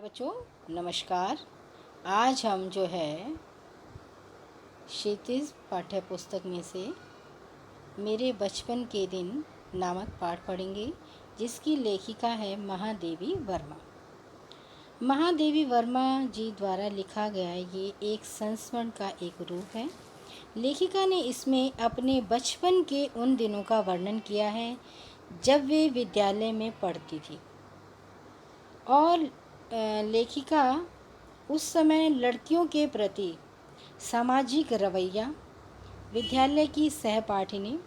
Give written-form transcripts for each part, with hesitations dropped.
बच्चों नमस्कार। आज हम जो है क्षितिज पाठ्य पुस्तक में से मेरे बचपन के दिन नामक पाठ पढ़ेंगे, जिसकी लेखिका है महादेवी वर्मा। महादेवी वर्मा जी द्वारा लिखा गया ये एक संस्मरण का एक रूप है। लेखिका ने इसमें अपने बचपन के उन दिनों का वर्णन किया है जब वे विद्यालय में पढ़ती थी, और लेखिका उस समय लड़कियों के प्रति सामाजिक रवैया, विद्यालय की सहपाठिनी,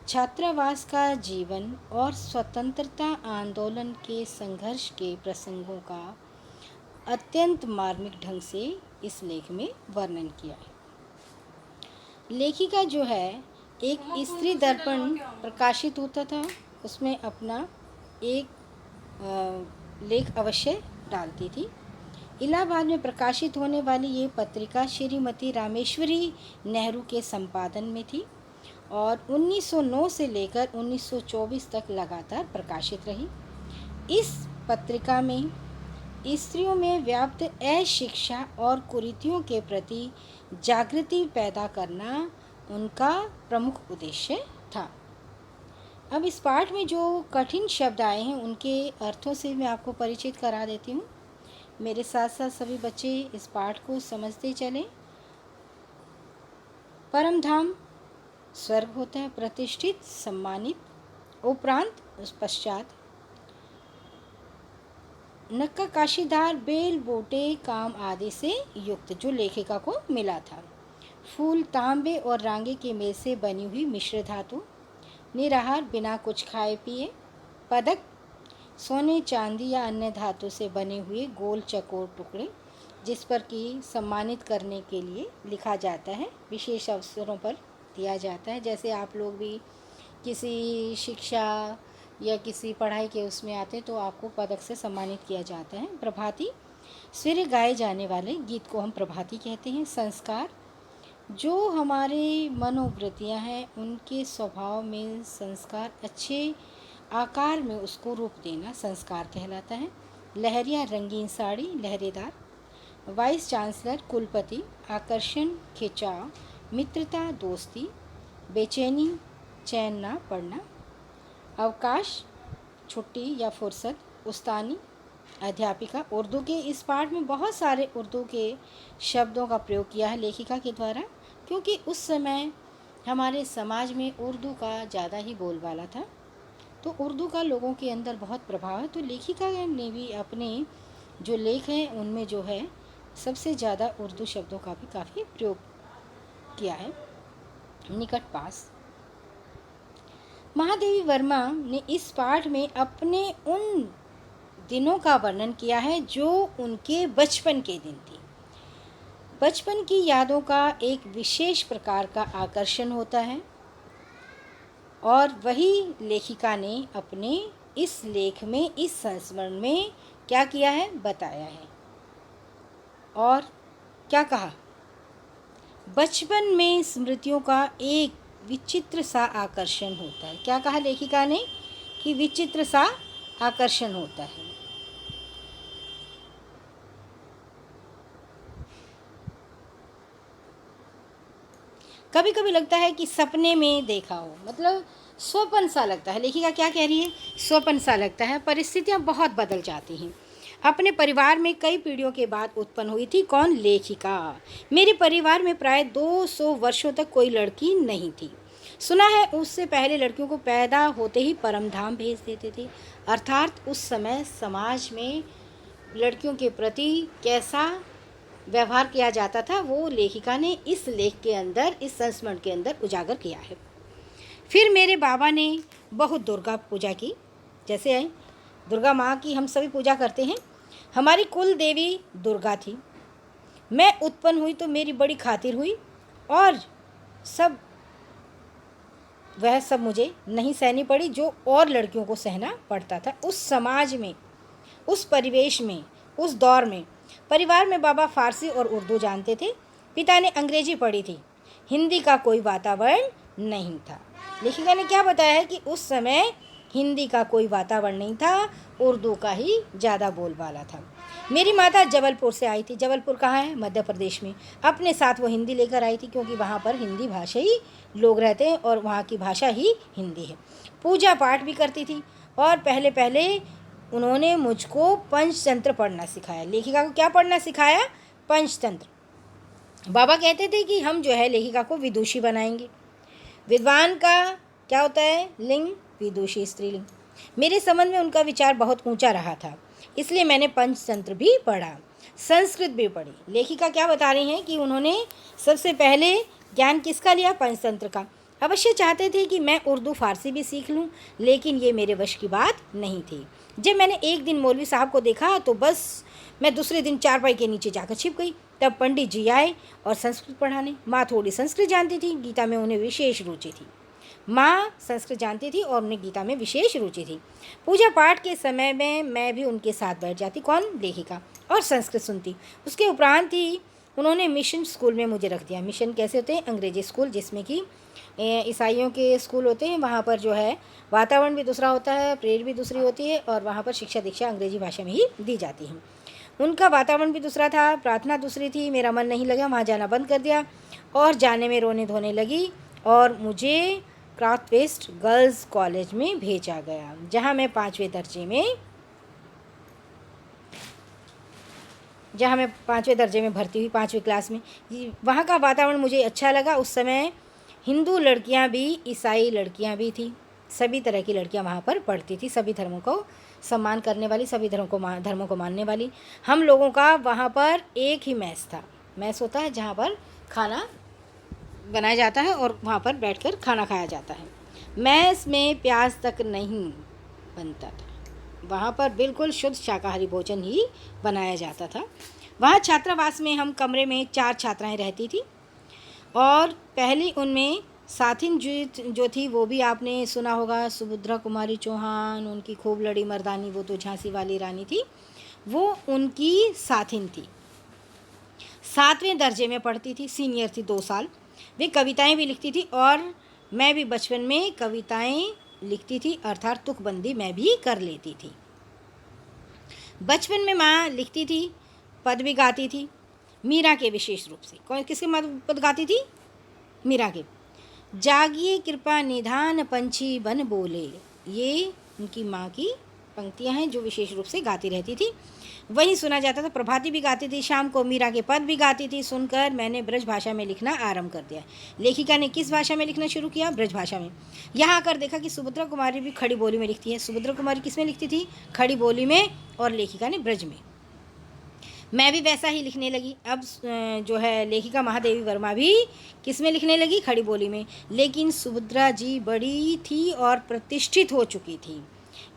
छात्रावास का जीवन और स्वतंत्रता आंदोलन के संघर्ष के प्रसंगों का अत्यंत मार्मिक ढंग से इस लेख में वर्णन किया है। लेखिका जो है एक स्त्री दर्पण प्रकाशित होता था, उसमें अपना एक लेख अवश्य डालती थी। इलाहाबाद में प्रकाशित होने वाली ये पत्रिका श्रीमती रामेश्वरी नेहरू के संपादन में थी और 1909 से लेकर 1924 तक लगातार प्रकाशित रही। इस पत्रिका में स्त्रियों में व्याप्त अशिक्षा और कुरीतियों के प्रति जागृति पैदा करना उनका प्रमुख उद्देश्य था। अब इस पाठ में जो कठिन शब्द आए हैं उनके अर्थों से मैं आपको परिचित करा देती हूँ। मेरे साथ साथ सभी बच्चे इस पाठ को समझते चलें। परम धाम स्वर्ग होता है, प्रतिष्ठित, सम्मानित, उपरांत उस पश्चात नक्का काशीदार, बेल बूटे, काम आदि से युक्त, जो लेखिका को मिला था। फूल तांबे और रांगे के मेल से बनी हुई मिश्र धातु, निराहार, बिना कुछ खाए पिए। पदक सोने, चांदी या अन्य धातु से बने हुए गोल चकोर टुकड़े, जिस पर कि सम्मानित करने के लिए लिखा जाता है, विशेष अवसरों पर दिया जाता है। जैसे आप लोग भी किसी शिक्षा या किसी पढ़ाई के उसमें आते तो आपको पदक से सम्मानित किया जाता है। प्रभाती, सवेरे गाए जाने वाले गीत को हम प्रभाती कहते हैं। संस्कार, जो हमारे मनोवृत्तियाँ हैं उनके स्वभाव में संस्कार, अच्छे आकार में उसको रूप देना संस्कार कहलाता है। लहरिया, रंगीन साड़ी, लहरेदार। वाइस चांसलर, कुलपति, आकर्षण, खिंचाव, मित्रता, दोस्ती, बेचैनी, चैन ना पड़ना। अवकाश, छुट्टी या फुर्सत। उस्तानी, अध्यापिका। उर्दू के इस पाठ में बहुत सारे उर्दू के शब्दों का प्रयोग किया है लेखिका के द्वारा, क्योंकि उस समय हमारे समाज में उर्दू का ज़्यादा ही बोलबाला था, तो उर्दू का लोगों के अंदर बहुत प्रभाव है। तो लेखिका ने भी अपने जो लेख हैं उनमें जो है सबसे ज़्यादा उर्दू शब्दों का भी काफ़ी प्रयोग किया है। निकट पास, महादेवी वर्मा ने इस पाठ में अपने उन दिनों का वर्णन किया है जो उनके बचपन के दिन थे। बचपन की यादों का एक विशेष प्रकार का आकर्षण होता है, और वही लेखिका ने अपने इस लेख में, इस संस्मरण में क्या किया है, बताया है। और क्या कहा, बचपन में स्मृतियों का एक विचित्र सा आकर्षण होता है। क्या कहा लेखिका ने कि विचित्र सा आकर्षण होता है। कभी कभी लगता है कि सपने में देखा हो, मतलब स्वप्न सा लगता है। लेखिका क्या कह रही है, स्वप्न सा लगता है। परिस्थितियाँ बहुत बदल जाती हैं। अपने परिवार में कई पीढ़ियों के बाद उत्पन्न हुई थी। कौन, लेखिका। मेरे परिवार में प्राय 200 वर्षों तक कोई लड़की नहीं थी। सुना है उससे पहले लड़कियों को पैदा होते ही परमधाम भेज देते थे। अर्थात उस समय समाज में लड़कियों के प्रति कैसा व्यवहार किया जाता था, वो लेखिका ने इस लेख के अंदर, इस संस्मरण के अंदर उजागर किया है। फिर मेरे बाबा ने बहुत दुर्गा पूजा की, जैसे दुर्गा माँ की हम सभी पूजा करते हैं। हमारी कुल देवी दुर्गा थी। मैं उत्पन्न हुई तो मेरी बड़ी खातिर हुई, और वह सब मुझे नहीं सहनी पड़ी जो और लड़कियों को सहना पड़ता था। उस समाज में, उस परिवेश में, उस दौर में परिवार में बाबा फारसी और उर्दू जानते थे। पिता ने अंग्रेजी पढ़ी थी। हिंदी का कोई वातावरण नहीं था। लेखिका ने क्या बताया है कि उस समय हिंदी का कोई वातावरण नहीं था, उर्दू का ही ज़्यादा बोलबाला था। मेरी माता जबलपुर से आई थी। जबलपुर कहाँ है? मध्य प्रदेश में। अपने साथ वो हिंदी लेकर आई थी क्योंकि वहाँ पर हिंदी भाषा ही लोग रहते हैं और वहाँ की भाषा ही हिंदी है। पूजा पाठ भी करती थी और पहले पहले उन्होंने मुझको पंचतंत्र पढ़ना सिखाया। लेखिका को क्या पढ़ना सिखाया? पंचतंत्र। बाबा कहते थे कि हम जो है लेखिका को विदुषी बनाएंगे। विद्वान का क्या होता है? लिंग। विदुषी स्त्रीलिंग। मेरे संबंध में उनका विचार बहुत ऊंचा रहा था, इसलिए मैंने पंचतंत्र भी पढ़ा, संस्कृत भी पढ़ी। लेखिका क्या बता रही हैं कि उन्होंने सबसे पहले ज्ञान किसका लिया? पंचतंत्र का। अवश्य चाहते थे कि मैं उर्दू फारसी भी सीख लूं, लेकिन ये मेरे वश की बात नहीं थी। जब मैंने एक दिन मौलवी साहब को देखा तो बस मैं दूसरे दिन चारपाई के नीचे जाकर छिप गई। तब पंडित जी आए और संस्कृत पढ़ाने। माँ थोड़ी संस्कृत जानती थी, गीता में उन्हें विशेष रुचि थी। माँ संस्कृत जानती थी और उन्हें गीता में विशेष रुचि थी। पूजा पाठ के समय में मैं भी उनके साथ बैठ जाती। कौन? लेखिका। और संस्कृत सुनती। उसके उपरांत ही उन्होंने मिशन स्कूल में मुझे रख दिया। मिशन कैसे होते हैं? अंग्रेजी स्कूल, जिसमें कि ईसाइयों के स्कूल होते हैं। वहाँ पर जो है वातावरण भी दूसरा होता है, प्रेयर भी दूसरी होती है और वहाँ पर शिक्षा दीक्षा अंग्रेजी भाषा में ही दी जाती है। उनका वातावरण भी दूसरा था, प्रार्थना दूसरी थी। मेरा मन नहीं लगा, वहाँ जाना बंद कर दिया और जाने में रोने धोने लगी और मुझे क्राफ्ट वेस्ट गर्ल्स कॉलेज में भेजा गया, जहाँ मैं पाँचवें दर्जे में भर्ती हुई, 5वीं क्लास में। वहाँ का वातावरण मुझे अच्छा लगा। उस समय हिंदू लड़कियाँ भी, ईसाई लड़कियाँ भी थी। सभी तरह की लड़कियाँ वहाँ पर पढ़ती थी, सभी धर्मों को सम्मान करने वाली, सभी धर्मों को मानने वाली। हम लोगों का वहाँ पर एक ही मैस था। मैस होता है जहाँ पर खाना बनाया जाता है और वहाँ पर बैठकर खाना खाया जाता है। मैस में प्याज तक नहीं बनता था। वहाँ पर बिल्कुल शुद्ध शाकाहारी भोजन ही बनाया जाता था। वहाँ छात्रावास में हम कमरे में 4 छात्राएं रहती थी और पहली उनमें साथिन जो थी वो भी आपने सुना होगा, सुभद्रा कुमारी चौहान। उनकी खूब लड़ी मर्दानी, वो तो झांसी वाली रानी थी, वो उनकी साथिन थी। 7वें दर्जे में पढ़ती थी, सीनियर थी 2 साल। वे कविताएं भी लिखती थी और मैं भी बचपन में कविताएं लिखती थी, अर्थात तुकबंदी मैं भी कर लेती थी। बचपन में माँ लिखती थी, पद भी गाती थी, मीरा के विशेष रूप से। कौन किसके पद गाती थी? मीरा के। जागिए कृपा निधान पंछी बन बोले, ये उनकी माँ की पंक्तियाँ हैं जो विशेष रूप से गाती रहती थी। वही सुना जाता था। प्रभाती भी गाती थी, शाम को मीरा के पद भी गाती थी। सुनकर मैंने ब्रज भाषा में लिखना आरंभ कर दिया। लेखिका ने किस भाषा में लिखना शुरू किया? ब्रज भाषा में। यहाँ आकर देखा कि सुभद्रा कुमारी भी खड़ी बोली में लिखती है। सुभद्रा कुमारी किस में लिखती थी? खड़ी बोली में, और लेखिका ने ब्रज में। मैं भी वैसा ही लिखने लगी। अब जो है लेखिका महादेवी वर्मा भी किस में लिखने लगी? खड़ी बोली में। लेकिन सुभद्रा जी बड़ी थी और प्रतिष्ठित हो चुकी थी।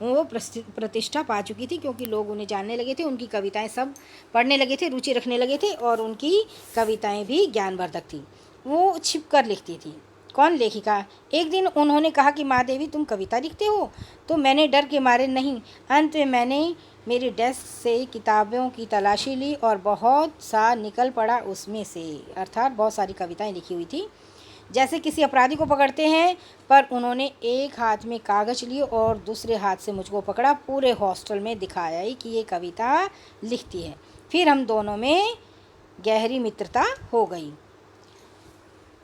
वो प्रतिष्ठा पा चुकी थी क्योंकि लोग उन्हें जानने लगे थे, उनकी कविताएं सब पढ़ने लगे थे, रुचि रखने लगे थे और उनकी कविताएं भी ज्ञानवर्धक थी। वो छिप कर लिखती थी। कौन? लेखिका। एक दिन उन्होंने कहा कि महादेवी तुम कविता लिखते हो? तो मैंने डर के मारे नहीं। अंत में मैंने मेरी डेस्क से किताबों की तलाशी ली और बहुत सा निकल पड़ा उसमें से, अर्थात बहुत सारी कविताएं लिखी हुई थी। जैसे किसी अपराधी को पकड़ते हैं, पर उन्होंने एक हाथ में कागज़ लिए और दूसरे हाथ से मुझको पकड़ा। पूरे हॉस्टल में दिखाया ही कि ये कविता लिखती है। फिर हम दोनों में गहरी मित्रता हो गई।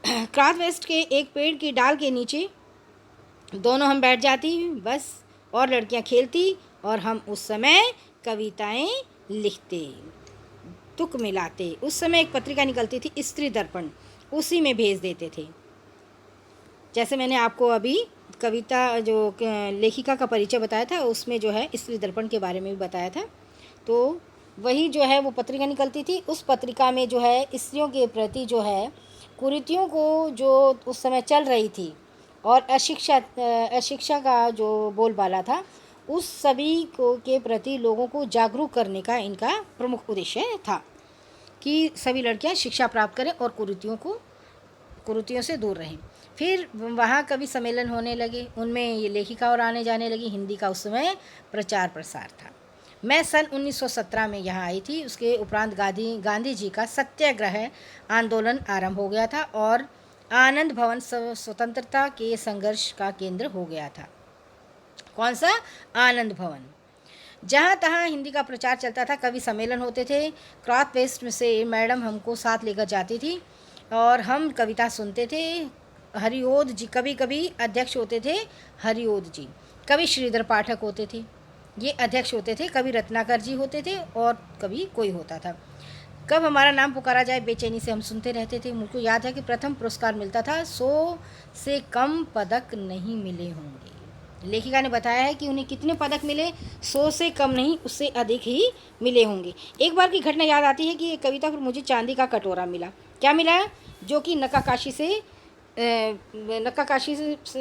क्राथ वेस्ट के एक पेड़ की डाल के नीचे दोनों हम बैठ जाती बस, और लड़कियां खेलती और हम उस समय कविताएं लिखते, तुक मिलाते। उस समय एक पत्रिका निकलती थी, स्त्री दर्पण, उसी में भेज देते थे। जैसे मैंने आपको अभी कविता जो लेखिका का परिचय बताया था, उसमें जो है स्त्री दर्पण के बारे में भी बताया था। तो वही जो है वो पत्रिका निकलती थी। उस पत्रिका में जो है स्त्रियों के प्रति जो है कुरीतियों को जो उस समय चल रही थी और अशिक्षा का जो बोलबाला था, उस सभी को के प्रति लोगों को जागरूक करने का इनका प्रमुख उद्देश्य था कि सभी लड़कियां शिक्षा प्राप्त करें और कुरीतियों से दूर रहें। फिर वहाँ कवि सम्मेलन होने लगे, उनमें ये लेखिका और आने जाने लगी। हिंदी का उस समय प्रचार प्रसार था। मैं सन 1917 में यहाँ आई थी। उसके उपरांत गांधी जी का सत्याग्रह आंदोलन आरंभ हो गया था और आनंद भवन स्वतंत्रता के संघर्ष का केंद्र हो गया था। कौन सा? आनंद भवन। जहाँ तहाँ हिंदी का प्रचार चलता था, कवि सम्मेलन होते थे, क्रॉथ पेस्ट में से मैडम हमको साथ लेकर जाती थी और हम कविता सुनते थे। हरिओद जी कभी कभी अध्यक्ष होते थे, हरिओद जी, कवि श्रीधर पाठक होते थे, ये अध्यक्ष होते थे, कभी रत्नाकर जी होते थे और कभी कोई होता था। कब हमारा नाम पुकारा जाए बेचैनी से हम सुनते रहते थे। मुझको याद है कि प्रथम पुरस्कार मिलता था, 100 से कम पदक नहीं मिले होंगे। लेखिका ने बताया है कि उन्हें कितने पदक मिले, 100 से कम नहीं, उससे अधिक ही मिले होंगे। एक बार की घटना याद आती है कि एक कविता पर मुझे चांदी का कटोरा मिला। क्या मिला? जो कि नक्काकाशी से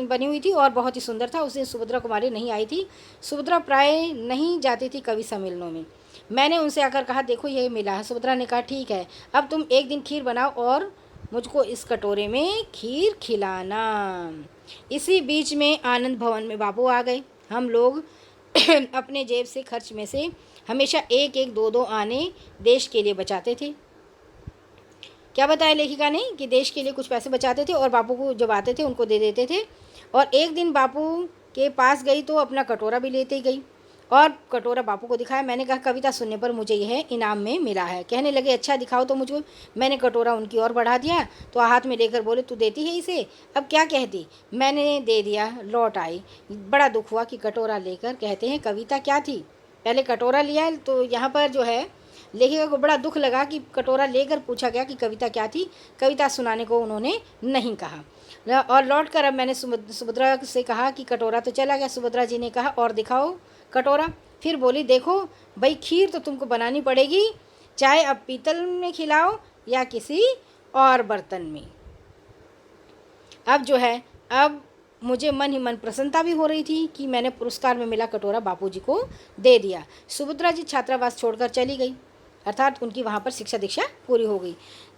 बनी हुई थी और बहुत ही सुंदर था। उसे सुभद्रा कुमारी नहीं आई थी। सुभद्रा प्राय नहीं जाती थी कवि सम्मेलनों में। मैंने उनसे आकर कहा, देखो ये मिला है। सुभद्रा ने कहा, ठीक है, अब तुम एक दिन खीर बनाओ और मुझको इस कटोरे में खीर खिलाना। इसी बीच में आनंद भवन में बापू आ गए। हम लोग अपने जेब से खर्च में से हमेशा एक एक दो दो आने देश के लिए बचाते थे। क्या बताया लेखिका ने कि देश के लिए कुछ पैसे बचाते थे और बापू को जब आते थे उनको दे देते थे। और एक दिन बापू के पास गई तो अपना कटोरा भी लेते गई और कटोरा बापू को दिखाया। मैंने कहा, कविता सुनने पर मुझे यह इनाम में मिला है। कहने लगे, अच्छा दिखाओ तो मुझको। मैंने कटोरा उनकी ओर बढ़ा दिया तो हाथ में लेकर बोले, तू देती है इसे? अब क्या कहती? मैंने दे दिया, लौट आई। बड़ा दुख हुआ कि कटोरा लेकर। कहते हैं कविता क्या थी, पहले कटोरा लिया। तो यहाँ पर जो है लेखिका को बड़ा दुख लगा कि कटोरा लेकर पूछा गया कि कविता क्या थी। कविता सुनाने को उन्होंने नहीं कहा। और लौट कर अब मैंने सुभद्रा से कहा कि कटोरा तो चला गया। सुभद्रा जी ने कहा, और दिखाओ कटोरा। फिर बोली, देखो भाई, खीर तो तुमको बनानी पड़ेगी, चाहे अब पीतल में खिलाओ या किसी और बर्तन में। अब जो है, अब मुझे मन ही मन प्रसन्नता भी हो रही थी कि मैंने पुरस्कार में मिला कटोरा बापूजी को दे दिया। सुभद्रा जी छात्रावास छोड़कर चली गई, अर्थात उनकी वहाँ पर शिक्षा दीक्षा पूरी हो गई।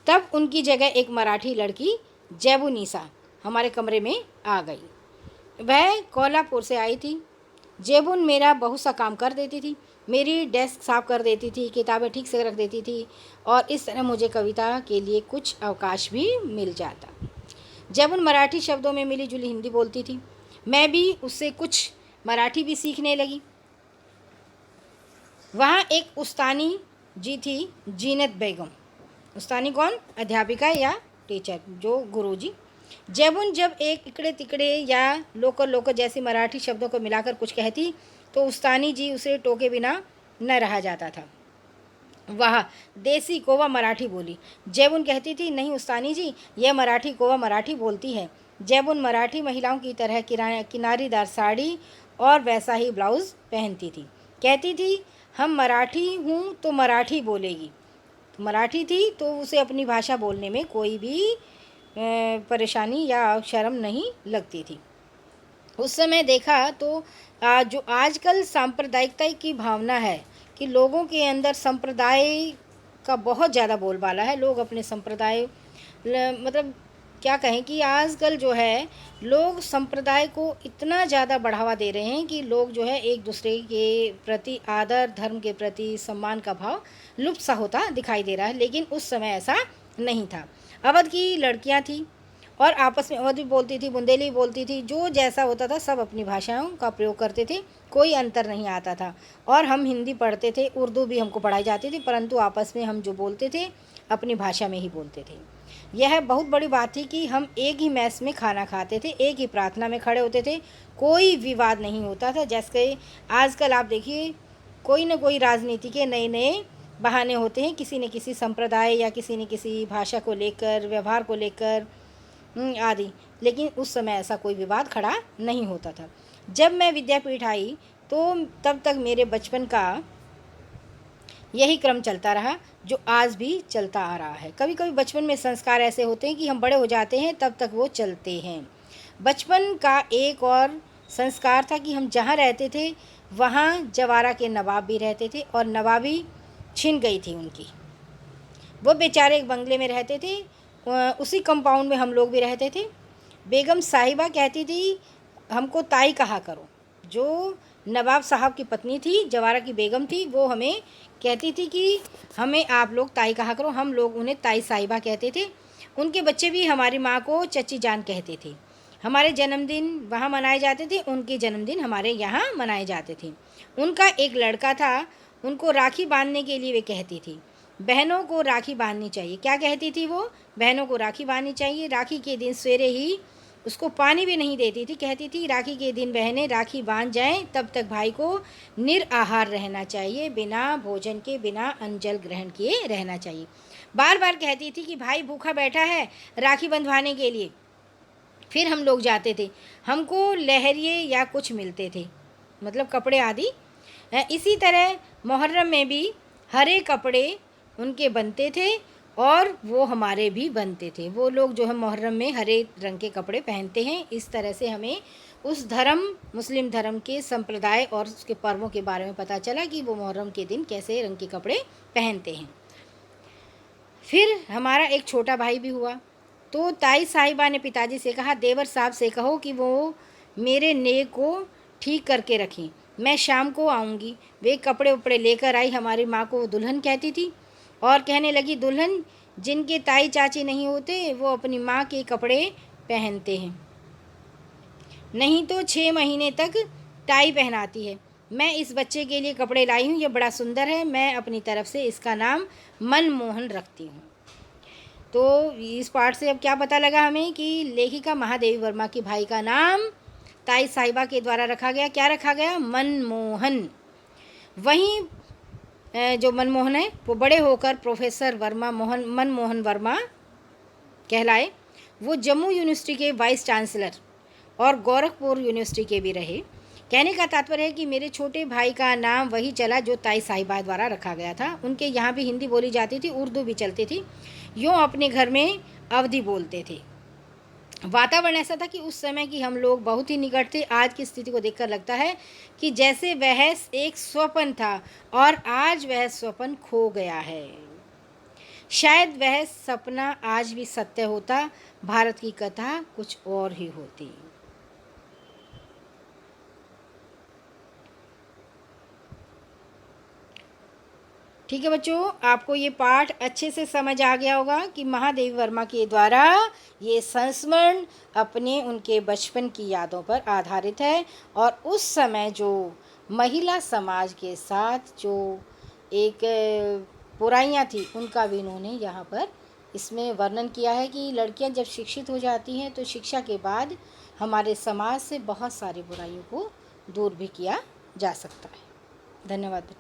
तब उनकी जगह एक मराठी लड़की जेबुनिसा हमारे कमरे में आ गई। वह कोल्हापुर से आई थी। जेबुन मेरा बहुत सा काम कर देती थी, मेरी डेस्क साफ कर देती थी, किताबें ठीक से रख देती थी और इस तरह मुझे कविता के लिए कुछ अवकाश भी मिल जाता। जेबुन मराठी शब्दों में मिली जुली हिंदी बोलती थी। मैं भी उससे कुछ मराठी भी सीखने लगी। वहाँ एक उस्तानी जी थी, जीनत बेगम। उस्तानी कौन? अध्यापिका या टीचर, जो गुरु जी। जेबुन जब एक इकड़े तिकड़े या लोकर जैसी मराठी शब्दों को मिलाकर कुछ कहती तो उस्तानी जी उसे टोके बिना न रहा जाता था। वाह, देसी कोवा मराठी बोली। जेबुन कहती थी, नहीं उस्तानी जी, यह मराठी कोवा मराठी बोलती है। जेबुन मराठी महिलाओं की तरह किनारीदार साड़ी और वैसा ही ब्लाउज़ पहनती थी। कहती थी, हम मराठी हूँ तो मराठी बोलेगी। मराठी थी तो उसे अपनी भाषा बोलने में कोई भी परेशानी या शर्म नहीं लगती थी। उस समय देखा तो जो आजकल सांप्रदायिकता की भावना है कि लोगों के अंदर संप्रदाय का बहुत ज़्यादा बोलबाला है। लोग अपने संप्रदाय मतलब क्या कहें कि आजकल जो है लोग संप्रदाय को इतना ज़्यादा बढ़ावा दे रहे हैं कि लोग जो है एक दूसरे के प्रति आदर, धर्म के प्रति सम्मान का भाव लुप्त सा होता दिखाई दे रहा है। लेकिन उस समय ऐसा नहीं था। अवध की लड़कियां थी और आपस में अवधी बोलती थी, बुंदेली बोलती थी, जो जैसा होता था सब अपनी भाषाओं का प्रयोग करते थे, कोई अंतर नहीं आता था। और हम हिंदी पढ़ते थे, उर्दू भी हमको पढ़ाई जाती थी, परंतु आपस में हम जो बोलते थे अपनी भाषा में ही बोलते थे। यह बहुत बड़ी बात थी कि हम एक ही मैस में खाना खाते थे, एक ही प्रार्थना में खड़े होते थे, कोई विवाद नहीं होता था। जैसे आजकल आप देखिए, कोई न कोई राजनीति के नए नए बहाने होते हैं, किसी न किसी संप्रदाय या किसी न किसी भाषा को लेकर, व्यवहार को लेकर आदि। लेकिन उस समय ऐसा कोई विवाद खड़ा नहीं होता था। जब मैं विद्यापीठ आई तो तब तक मेरे बचपन का यही क्रम चलता रहा जो आज भी चलता आ रहा है। कभी कभी बचपन में संस्कार ऐसे होते हैं कि हम बड़े हो जाते हैं तब तक वो चलते हैं। बचपन का एक और संस्कार था कि हम जहाँ रहते थे वहाँ जवारा के नवाब भी रहते थे और नवाबी छिन गई थी उनकी। वो बेचारे एक बंगले में रहते थे, उसी कंपाउंड में हम लोग भी रहते थे। बेगम साहिबा कहती थी, हमको ताई कहा करो। जो नवाब साहब की पत्नी थी, जवारा की बेगम थी, वो हमें कहती थी कि हमें आप लोग ताई कहा करो। हम लोग उन्हें ताई साहिबा कहते थे। उनके बच्चे भी हमारी माँ को चची जान कहते थे। हमारे जन्मदिन वहाँ मनाए जाते थे, उनके जन्मदिन हमारे यहाँ मनाए जाते थे। उनका एक लड़का था, उनको राखी बांधने के लिए वे कहती थी बहनों को राखी बांधनी चाहिए। क्या कहती थी वो? बहनों को राखी बांधनी चाहिए। राखी के दिन सवेरे ही उसको पानी भी नहीं देती थी। कहती थी राखी के दिन बहनें राखी बांध जाएं, तब तक भाई को निराहार रहना चाहिए, बिना भोजन के, बिना अन्न जल ग्रहण किए रहना चाहिए। बार बार कहती थी कि भाई भूखा बैठा है राखी बंधवाने के लिए। फिर हम लोग जाते थे, हमको लहरिए या कुछ मिलते थे, मतलब कपड़े आदि। इसी तरह मुहर्रम में भी हरे कपड़े उनके बनते थे और वो हमारे भी बनते थे। वो लोग जो है मुहर्रम में हरे रंग के कपड़े पहनते हैं। इस तरह से हमें उस धर्म, मुस्लिम धर्म के संप्रदाय और उसके पर्वों के बारे में पता चला कि वो मुहर्रम के दिन कैसे रंग के कपड़े पहनते हैं। फिर हमारा एक छोटा भाई भी हुआ, तो ताई साहिबा ने पिताजी से कहा देवर साहब से कहो कि वो मेरे नेक को ठीक करके रखें, मैं शाम को आऊँगी। वे कपड़े उपड़े लेकर आई। हमारी माँ को दुल्हन कहती थी और कहने लगी दुल्हन जिनके ताई चाची नहीं होते वो अपनी माँ के कपड़े पहनते हैं, नहीं तो 6 महीने तक टाई पहनाती है। मैं इस बच्चे के लिए कपड़े लाई हूँ, ये बड़ा सुंदर है, मैं अपनी तरफ से इसका नाम मनमोहन रखती हूँ। तो इस पाठ से अब क्या पता लगा हमें कि लेखिका महादेवी वर्मा के भाई का नाम ताई साहिबा के द्वारा रखा गया। क्या रखा गया? मनमोहन। वहीं जो मनमोहन है वो बड़े होकर प्रोफेसर मनमोहन वर्मा कहलाए। वो जम्मू यूनिवर्सिटी के वाइस चांसलर और गोरखपुर यूनिवर्सिटी के भी रहे। कहने का तात्पर्य है कि मेरे छोटे भाई का नाम वही चला जो ताई साहिबा द्वारा रखा गया था। उनके यहाँ भी हिंदी बोली जाती थी, उर्दू भी चलती थी। यूँ अपने घर में अवधी बोलते थे। वातावरण ऐसा था कि उस समय की हम लोग बहुत ही निकट थे। आज की स्थिति को देखकर लगता है कि जैसे वह एक स्वप्न था और आज वह स्वप्न खो गया है। शायद वह सपना आज भी सत्य होता, भारत की कथा कुछ और ही होती। ठीक है बच्चों, आपको ये पाठ अच्छे से समझ आ गया होगा कि महादेवी वर्मा के द्वारा ये संस्मरण अपने उनके बचपन की यादों पर आधारित है और उस समय जो महिला समाज के साथ जो एक बुराइयां थी उनका भी इन्होंने यहाँ पर इसमें वर्णन किया है कि लड़कियां जब शिक्षित हो जाती हैं तो शिक्षा के बाद हमारे समाज से बहुत सारी बुराइयों को दूर भी किया जा सकता है। धन्यवाद।